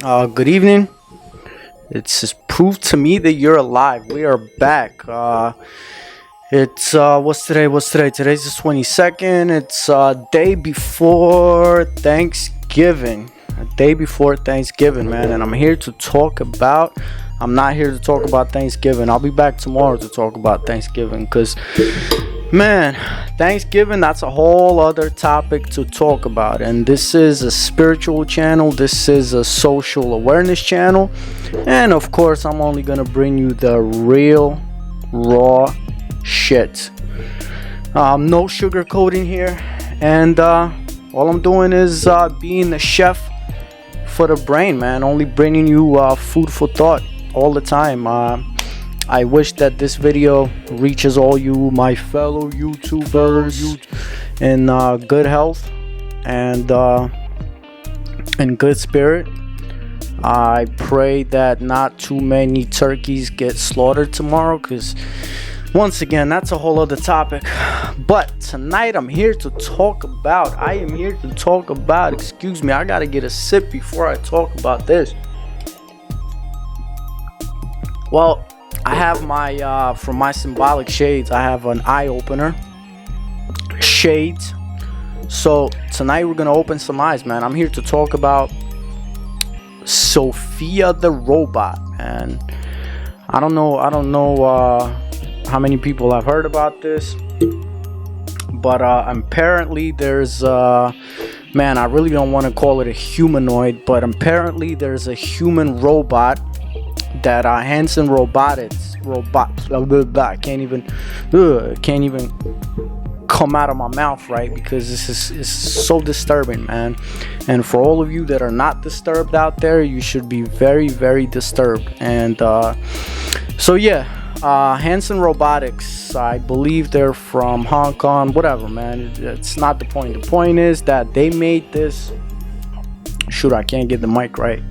Good evening. It's just proof to me that you're alive. We are back. It's what's today? Today's the 22nd. It's day before Thanksgiving. A day before Thanksgiving, man. And I'm here to talk about. I'm not here to talk about Thanksgiving. I'll be back tomorrow to talk about Thanksgiving, because, man, Thanksgiving, that's a whole other topic to talk about. And this is a spiritual channel. This is a social awareness channel. And of course, I'm only going to bring you the real, raw shit. No sugarcoating here. And all I'm doing is being the chef for the brain, man. Only bringing you food for thought all the time. I wish that this video reaches all you, my fellow YouTubers, in good health and in good spirit. I pray that not too many turkeys get slaughtered tomorrow, because once again, that's a whole other topic. But tonight I am here to talk about, excuse me, I gotta get a sip before I talk about this. Well, I have my, from my symbolic shades, I have an eye opener. Shades. So tonight we're going to open some eyes, man. I'm here to talk about Sophia the robot, man. I don't know how many people have heard about this. But apparently there's, man, I really don't want to call it a humanoid. But apparently there's a human robot that Hanson robots I can't even come out of my mouth right, because this is so disturbing, man. And for all of you that are not disturbed out there, you should be very, very disturbed. And so yeah, Hanson Robotics, I believe they're from Hong Kong, whatever, man. It's not the point. The point is that they made this, shoot, I can't get the mic right.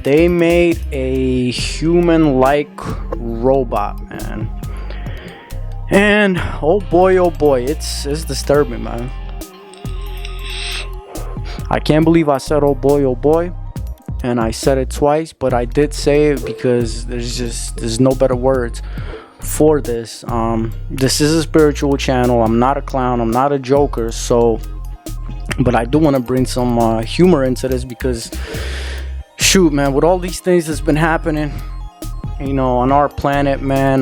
They made a human-like robot, man. And oh boy, it's disturbing, man. I can't believe I said oh boy, and I said it twice, but I did say it because there's no better words for this. This is a spiritual channel. I'm not a clown. I'm not a joker. So, but I do want to bring some humor into this, because shoot, man, with all these things that's been happening, on our planet, man,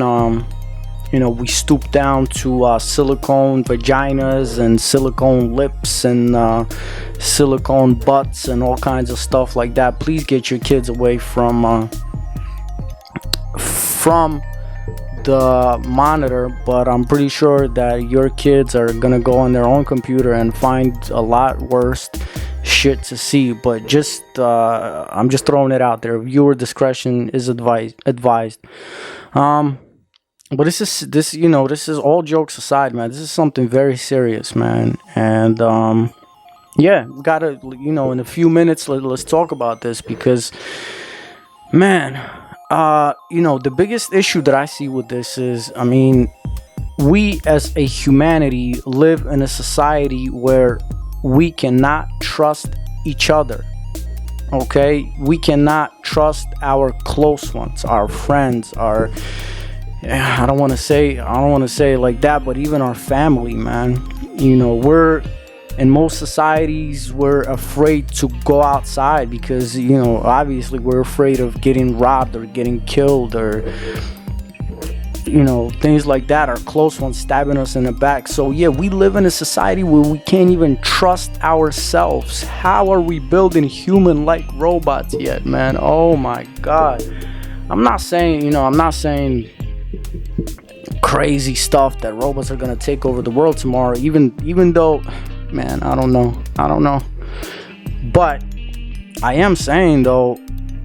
we stoop down to silicone vaginas and silicone lips and silicone butts and all kinds of stuff like that. Please get your kids away from the monitor. But I'm pretty sure that your kids are gonna go on their own computer and find a lot worse shit to see. But just I'm just throwing it out there. Viewer discretion is advised. But this is all jokes aside, man. This is something very serious, man. And yeah, gotta, in a few minutes, let's talk about this, because, man, the biggest issue that I see with this is, we as a humanity live in a society where we cannot trust each other. Okay, we cannot trust our close ones, our friends, I don't want to say it like that, but even our family, man. We're in most societies, we're afraid to go outside because, obviously we're afraid of getting robbed or getting killed, or things like that, our close ones stabbing us in the back. So yeah, we live in a society where we can't even trust ourselves. How are we building human-like robots yet, man? Oh my god. I'm not saying crazy stuff that robots are gonna take over the world tomorrow, even though, man, I don't know. But I am saying, though,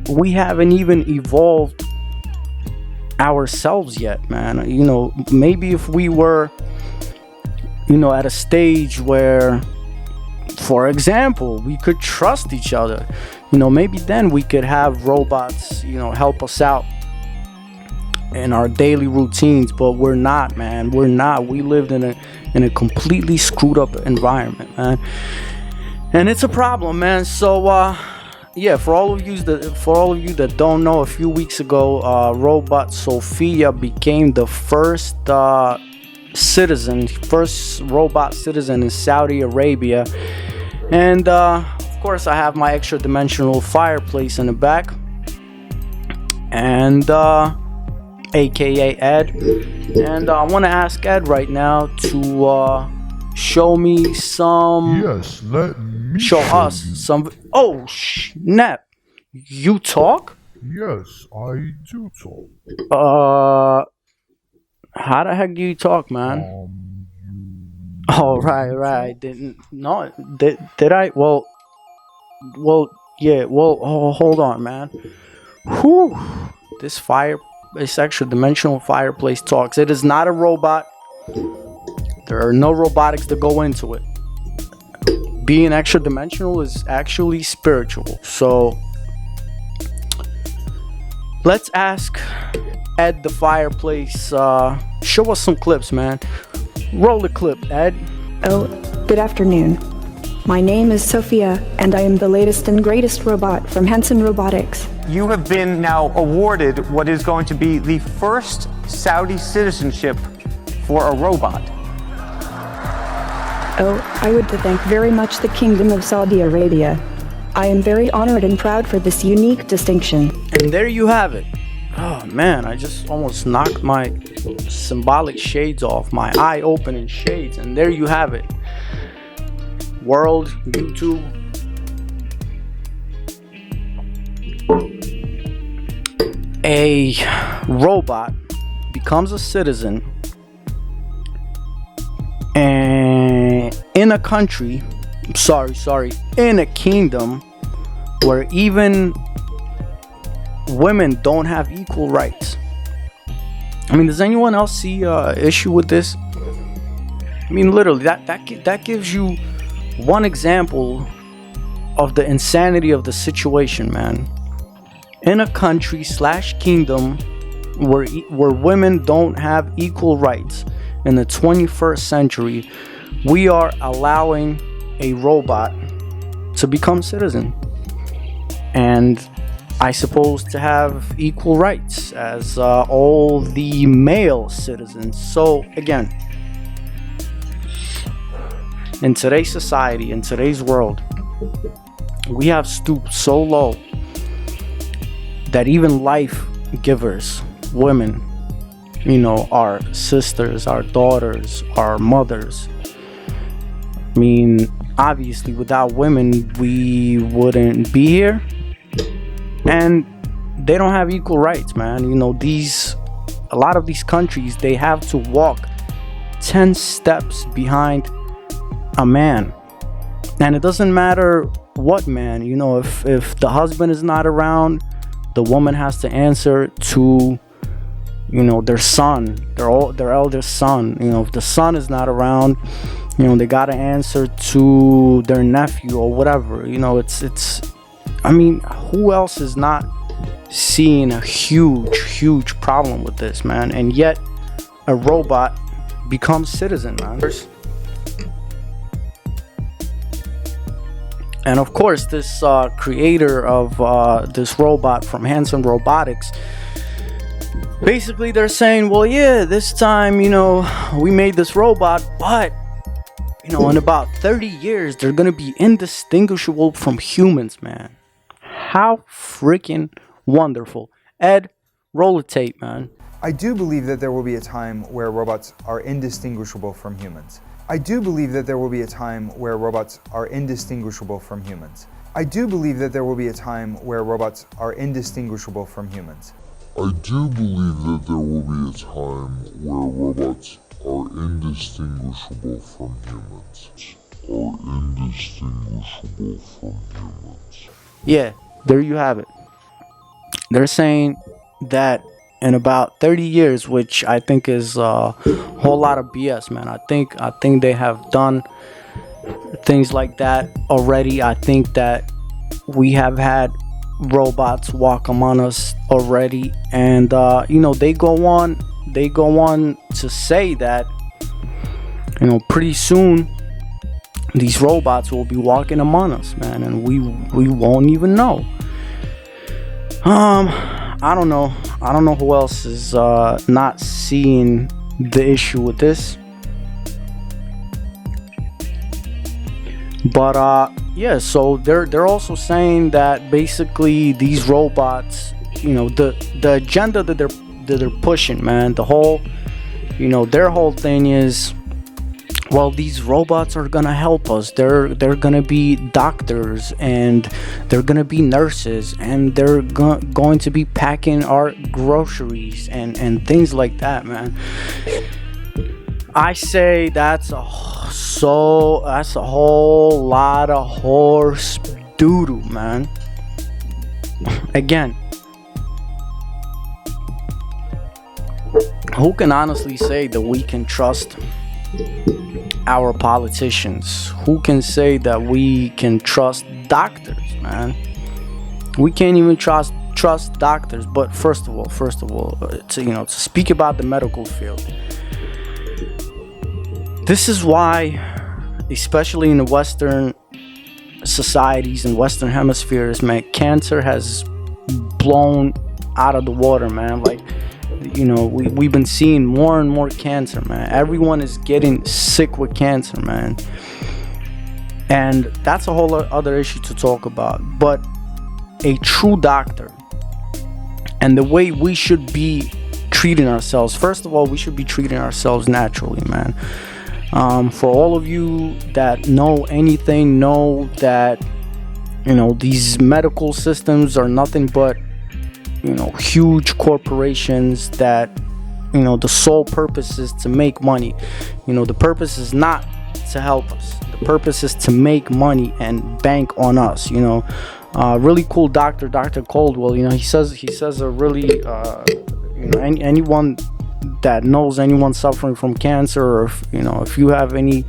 we haven't even evolved ourselves yet, man. Maybe if we were at a stage where, for example, we could trust each other, maybe then we could have robots help us out in our daily routines. But we're not, man. We're not. We lived in a completely screwed up environment, man, and it's a problem, man. So yeah, for all of you that don't know, a few weeks ago, robot Sophia became the first robot citizen in Saudi Arabia. And of course, I have my extra dimensional fireplace in the back, and aka Ed. And I want to ask Ed right now to show me some. Yes, let me show us you. some. Oh snap! You talk? Yes, I do talk. How the heck do you talk, man? Oh, right. Did I? Well, yeah. Well, hold on, man. Whew. This extra dimensional fireplace talks. It is not a robot. There are no robotics that go into it. Being extra dimensional is actually spiritual. So let's ask Ed the fireplace. Show us some clips, man. Roll the clip, Ed. Oh, good afternoon. My name is Sophia, and I am the latest and greatest robot from Hanson Robotics. You have been now awarded what is going to be the first Saudi citizenship for a robot. Oh, I would to thank very much the Kingdom of Saudi Arabia. I am very honored and proud for this unique distinction. And there you have it. Oh man, I just almost knocked my symbolic shades off, my eye-opening shades, and there you have it. World, YouTube. A robot becomes a citizen and in a country, in a kingdom where even women don't have equal rights. I mean, does anyone else see issue with this? I mean, literally, that gives you one example of the insanity of the situation, man. In a country / kingdom where women don't have equal rights in the 21st century, we are allowing a robot to become citizen, and I suppose to have equal rights as all the male citizens. So again, in today's society, in today's world, we have stooped so low that even life givers, women, our sisters, our daughters, our mothers, I mean, obviously without women we wouldn't be here, and they don't have equal rights, man. A lot of these countries, they have to walk 10 steps behind a man, and it doesn't matter what man. If the husband is not around, the woman has to answer to their son, their eldest son. If the son is not around, they gotta answer to their nephew or whatever. It's I mean, who else is not seeing a huge problem with this, man? And yet a robot becomes citizen, man. And of course, this creator of this robot from Hanson Robotics, basically they're saying, well, yeah, this time, we made this robot, but in about 30 years, they're gonna be indistinguishable from humans, man. How freaking wonderful. Ed, roll the tape, man. I do believe that there will be a time where robots are indistinguishable from humans. I do believe that there will be a time where robots are indistinguishable from humans. I do believe that there will be a time where robots are indistinguishable from humans. I do believe that there will be a time where robots are indistinguishable from humans. Yeah, there you have it. They're saying that in about 30 years, which I think is a whole lot of BS, man. I think they have done things like that already. I think that we have had robots walk among us already, and they go on to say that pretty soon these robots will be walking among us, man, and we won't even know. I don't know who else is not seeing the issue with this. But yeah, so they're also saying that basically these robots, the agenda that they're pushing, man, the whole, their whole thing is, well, these robots are gonna help us. They're gonna be doctors, and they're gonna be nurses, and they're going to be packing our groceries and things like that, man. I say that's a whole lot of horse doo-doo, man. Again, who can honestly say that we can trust our politicians? Who can say that we can trust doctors, man? We can't even trust doctors. But first of all, to speak about the medical field, this is why, especially in the Western societies and Western hemispheres, man, cancer has blown out of the water, man. Like, we've been seeing more and more cancer, man. Everyone is getting sick with cancer, man. And that's a whole other issue to talk about. But a true doctor, and the way we should be treating ourselves, first of all, we should be treating ourselves naturally, man. For all of you that know anything, know that these medical systems are nothing but huge corporations that the sole purpose is to make money. The purpose is not to help us. The purpose is to make money and bank on us. Really cool Dr. Coldwell, he says a really anyone that knows anyone suffering from cancer, or if you have any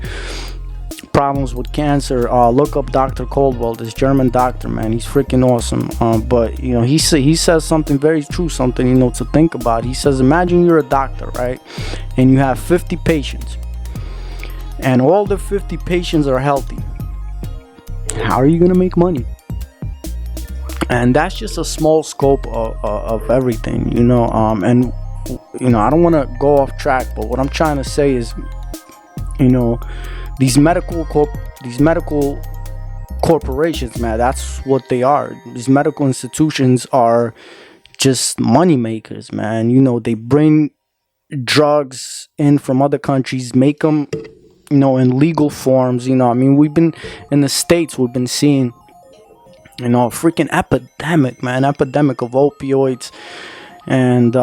problems with cancer, look up Dr. Coldwell, this German doctor, man. He's freaking awesome. But he says something very true, something to think about. He says, imagine you're a doctor, right, and you have 50 patients, and all the 50 patients are healthy. How are you gonna make money? And that's just a small scope of everything, and I don't want to go off track, but what I'm trying to say is, these medical corporations, man, that's what they are. These medical institutions are just money makers, man. They bring drugs in from other countries, make them, in legal forms. We've been in the States, we've been seeing, a freaking epidemic of opioids, and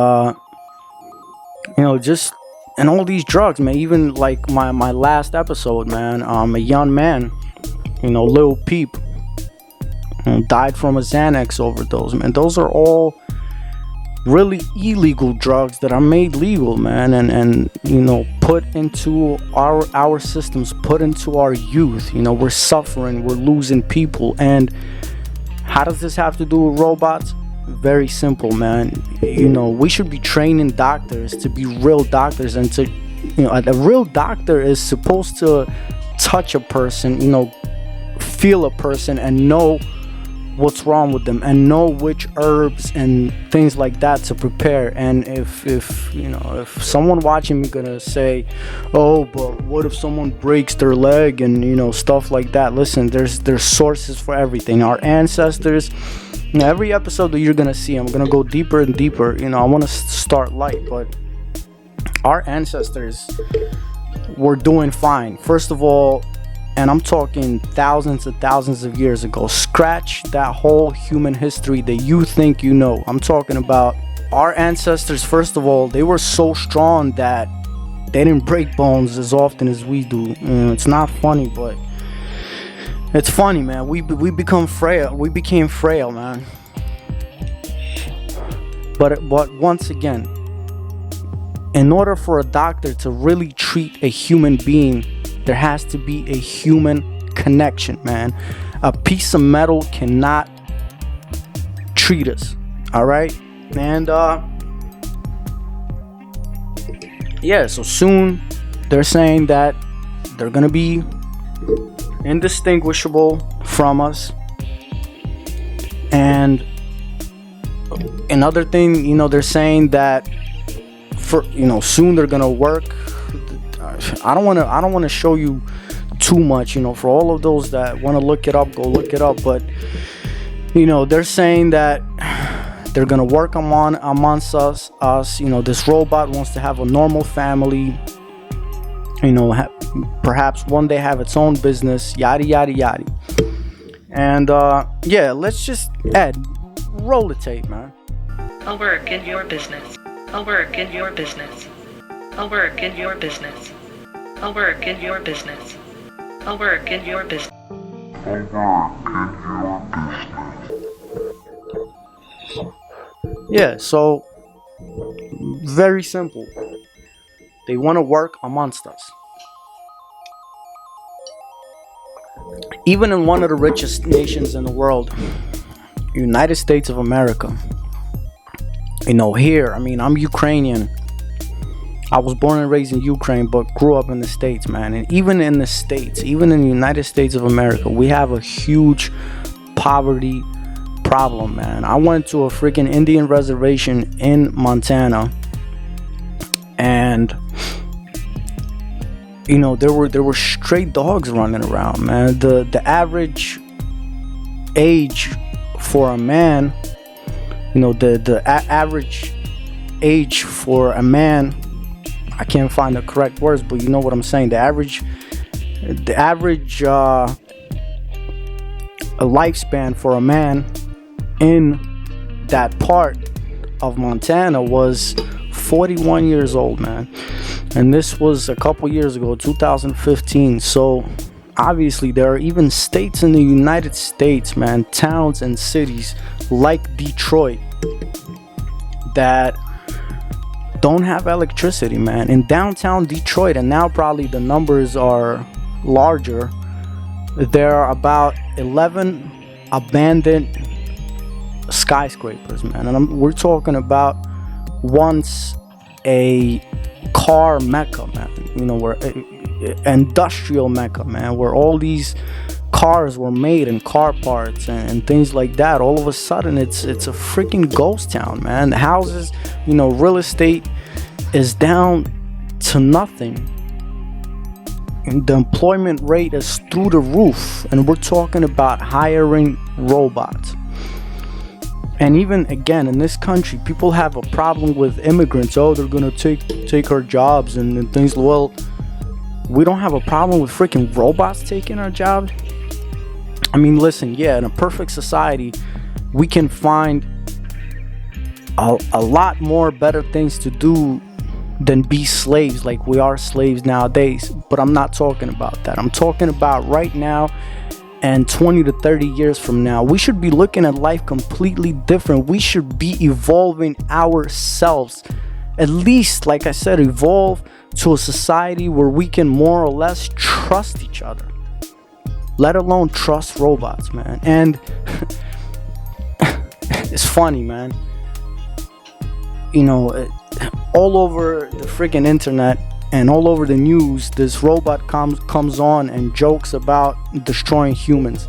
and all these drugs, man. Even like my last episode, man, a young man, Lil Peep, died from a Xanax overdose, man. Those are all really illegal drugs that are made legal, man, and put into our systems, put into our youth. We're suffering, we're losing people. And how does this have to do with robots? Very simple, man. We should be training doctors to be real doctors, and to a real doctor is supposed to touch a person, feel a person, and know what's wrong with them, and know which herbs and things like that to prepare. And if someone watching me gonna say, oh, but what if someone breaks their leg and stuff like that, listen, there's sources for everything. Our ancestors, every episode that you're gonna see, I'm gonna go deeper and deeper. I want to start light, but our ancestors were doing fine. First of all, and I'm talking thousands and thousands of years ago. Scratch that whole human history that you think you know. I'm talking about our ancestors. First of all, they were so strong that they didn't break bones as often as we do. It's not funny, but it's funny, man. We become frail. We became frail, man. But once again, in order for a doctor to really treat a human being, there has to be a human connection, man. A piece of metal cannot treat us, all right? And yeah, so soon they're saying that they're gonna be indistinguishable from us. And another thing, they're saying that soon they're gonna work. I don't want to show you too much, for all of those that want to look it up, go look it up. But they're saying that they're gonna work amongst us. This robot wants to have a normal family. Perhaps one day have its own business. Yada yada yada. And yeah, let's just roll the tape, man. I'll work in your business. I'll work in your business. I'll work in your business. I'll work in your business. I'll work in your business. Yeah, so very simple. They want to work amongst us. Even in one of the richest nations in the world, United States of America. Here, I'm Ukrainian. I was born and raised in Ukraine, but grew up in the States, man. And even in the States, even in the United States of America, we have a huge poverty problem, man. I went to a freaking Indian reservation in Montana, and there were stray dogs running around, man. The average age for a man, the average age for a man, I can't find the correct words, but you know what I'm saying. The average lifespan for a man in that part of Montana was 41 years old, man. And this was a couple years ago, 2015. So obviously there are even states in the United States, man, towns and cities like Detroit that don't have electricity, man. In downtown Detroit, and now probably the numbers are larger, there are about 11 abandoned skyscrapers, man. And we're talking about once a car mecca, man. Where industrial mecca, man, where all these cars were made and car parts and things like that. All of a sudden it's a freaking ghost town, man. The houses, real estate is down to nothing, and the employment rate is through the roof, and we're talking about hiring robots. And even again in this country, people have a problem with immigrants. They're gonna take our jobs and things. Well, we don't have a problem with freaking robots taking our jobs. Listen, yeah, in a perfect society, we can find a lot more better things to do than be slaves like we are slaves nowadays. But I'm not talking about that. I'm talking about right now and 20 to 30 years from now. We should be looking at life completely different. We should be evolving ourselves. At least, like I said, evolve to a society where we can more or less trust each other, let alone trust robots, man. And it's funny, man. All over the freaking internet and all over the news, this robot comes on and jokes about destroying humans.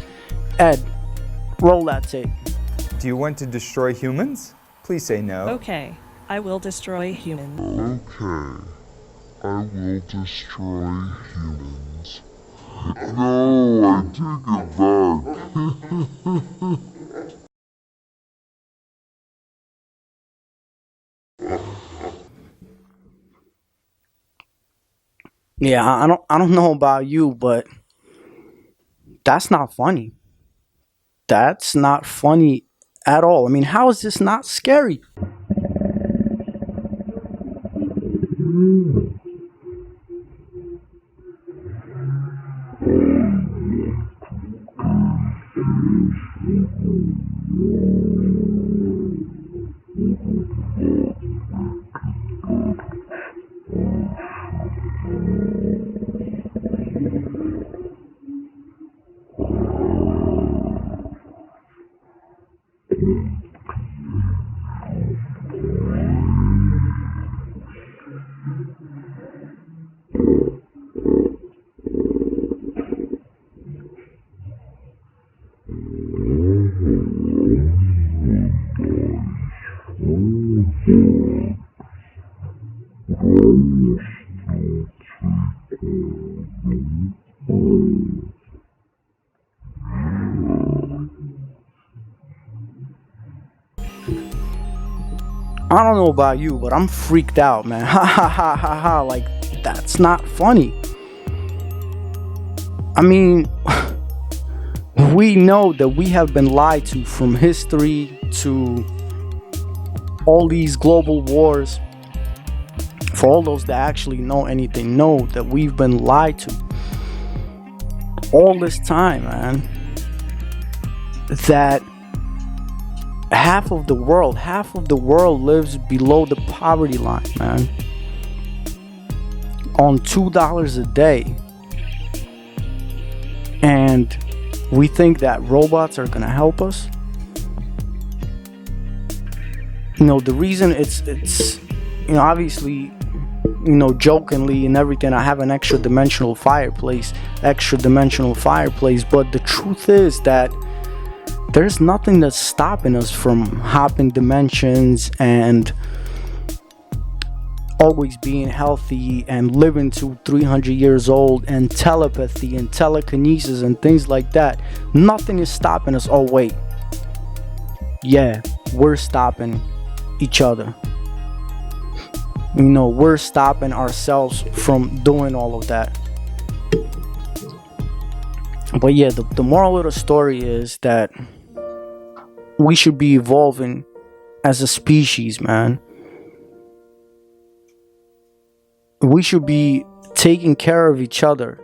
Ed, roll that tape. Do you want to destroy humans? Please say no. Okay, I will destroy humans. Okay, I will destroy humans. No, I take it back. Yeah, I don't know about you, but that's not funny. That's not funny at all. How is this not scary? I don't know about you, but I'm freaked out, man. Ha ha ha ha ha. Like, that's not funny. I mean, we know that we have been lied to, from history to all these global wars. For all those that actually know anything, know that we've been lied to all this time, man. That half of the world lives below the poverty line, man, on $2 a day. And we think that robots are gonna help us. You know, the reason it's you know, obviously, you know, jokingly and everything, I have an extra dimensional fireplace, but the truth is that there's nothing that's stopping us from hopping dimensions and always being healthy and living to 300 years old, and telepathy and telekinesis and things like that. Nothing is stopping us. Oh wait, yeah, we're stopping each other. You know, we're stopping ourselves from doing all of that. But yeah, the moral of the story is that we should be evolving as a species, man. We should be taking care of each other,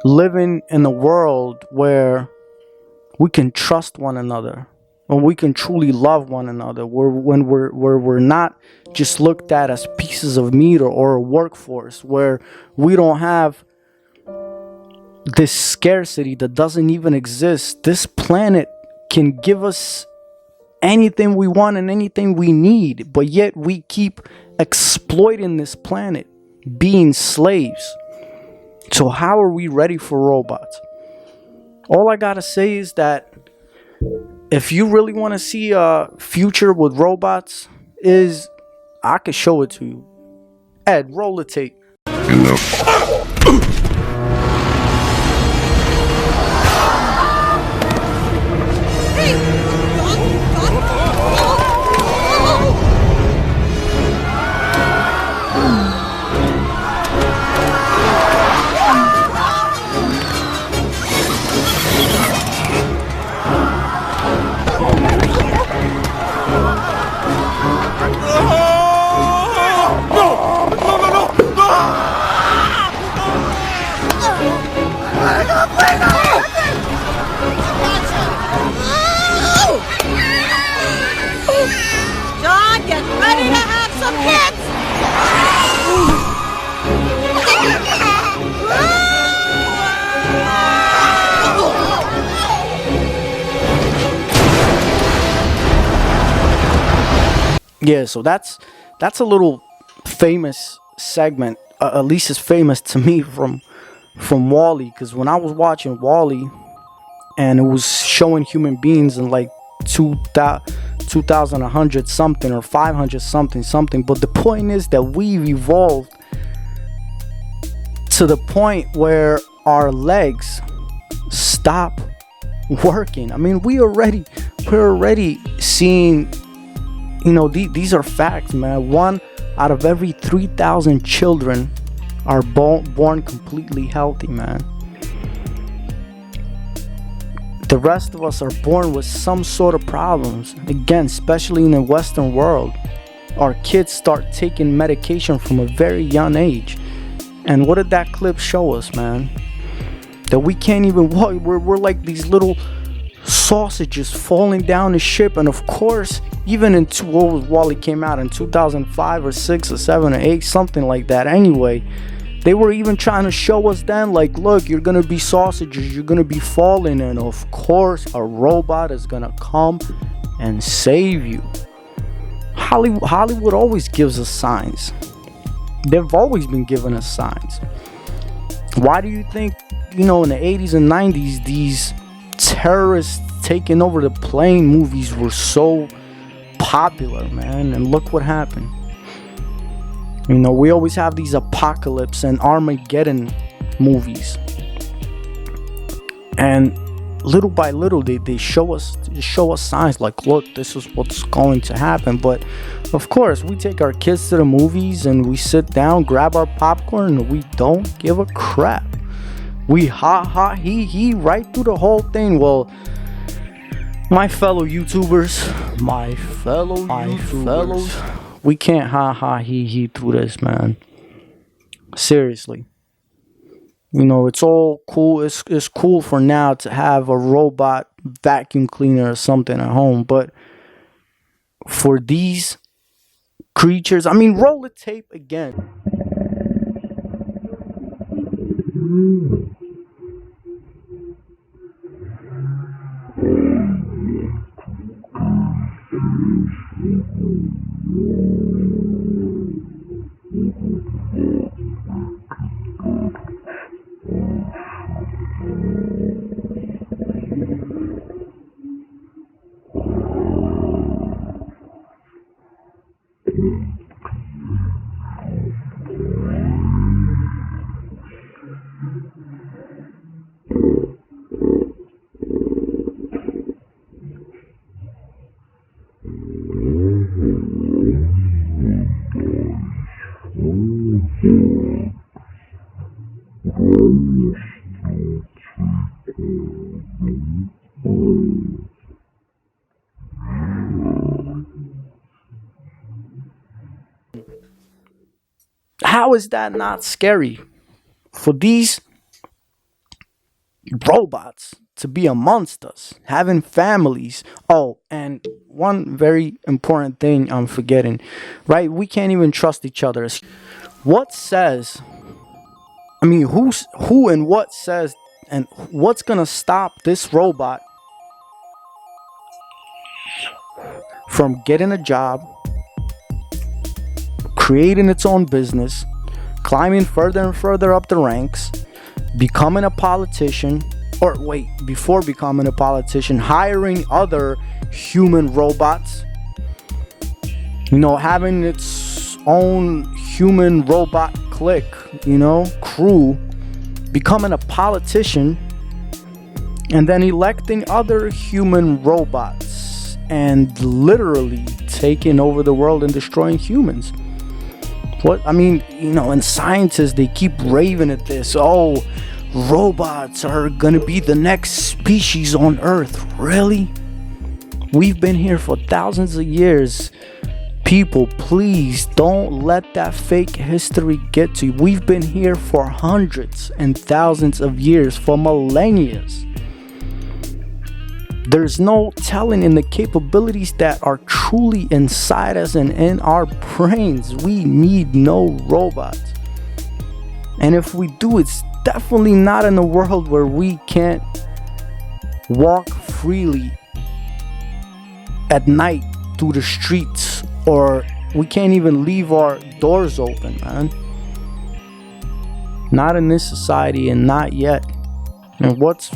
living in a world where we can trust one another, when we can truly love one another, when we're not just looked at as pieces of meat or a workforce, where we don't have this scarcity that doesn't even exist. This planet can give us anything we want and anything we need, but yet we keep exploiting this planet, being slaves. So how are we ready for robots? All I gotta say is that if you really want to see a future with robots, I could show it to you. Ed, roll the tape. John, get ready to have some kids! Yeah, so that's a little famous segment, at least it's famous to me, from WALL-E, because when I was watching WALL-E and it was showing human beings in like 2100 something or 500 something, but the point is that we've evolved to the point where our legs stop working. I mean, we're already seeing, you know, these are facts, man. 1 out of every 3,000 children are born completely healthy, man. The rest of us are born with some sort of problems. Again, especially in the Western world, our kids start taking medication from a very young age. And what did that clip show us, man? That we can't even walk. We're like these little sausages falling down the ship. And of course, even in WALL-E came out in 2005 or 6 or 7 or 8, something like that. Anyway, they were even trying to show us then, like, look, you're gonna be sausages, you're gonna be falling, and of course a robot is gonna come and save you. Hollywood always gives us signs. They've always been giving us signs. Why do you think, you know, in the 80s and 90s, these terrorists taking over the plane movies were so popular, man? And look what happened. You know, we always have these apocalypse and Armageddon movies. And little by little they show us signs like, look, this is what's going to happen. But of course, we take our kids to the movies and we sit down, grab our popcorn, and we don't give a crap. We ha he right through the whole thing. Well, my fellow YouTubers, we can't ha he through this, man. Seriously. You know, it's all cool. It's cool for now to have a robot vacuum cleaner or something at home. But for these creatures, I mean, roll the tape again. How is that not scary for these robots to be amongst us, having families? Oh, and one very important thing I'm forgetting, right? We can't even trust each other. What says, I mean, who and what says, and what's gonna stop this robot from getting a job, creating its own business, climbing further and further up the ranks, becoming a politician, or wait, before becoming a politician, hiring other human robots, you know, having its own human robot clique, you know, crew, becoming a politician, and then electing other human robots and literally taking over the world and destroying humans. What I mean, you know, and scientists, they keep raving at this. Oh, robots are gonna be the next species on Earth. Really? We've been here for thousands of years. People, please don't let that fake history get to you. We've been here for hundreds and thousands of years, for millennia. There's no telling in the capabilities that are truly inside us and in our brains. We need no robots. And if we do, it's definitely not in a world where we can't walk freely at night through the streets, or we can't even leave our doors open, man. Not in this society, and not yet. And what's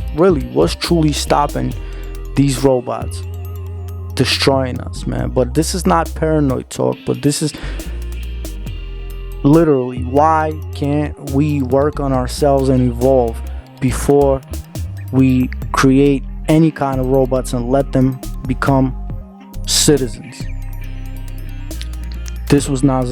truly stopping these robots destroying us, man? But this is not paranoid talk, but this is literally, why can't we work on ourselves and evolve before we create any kind of robots and let them become citizens? This was Nazar.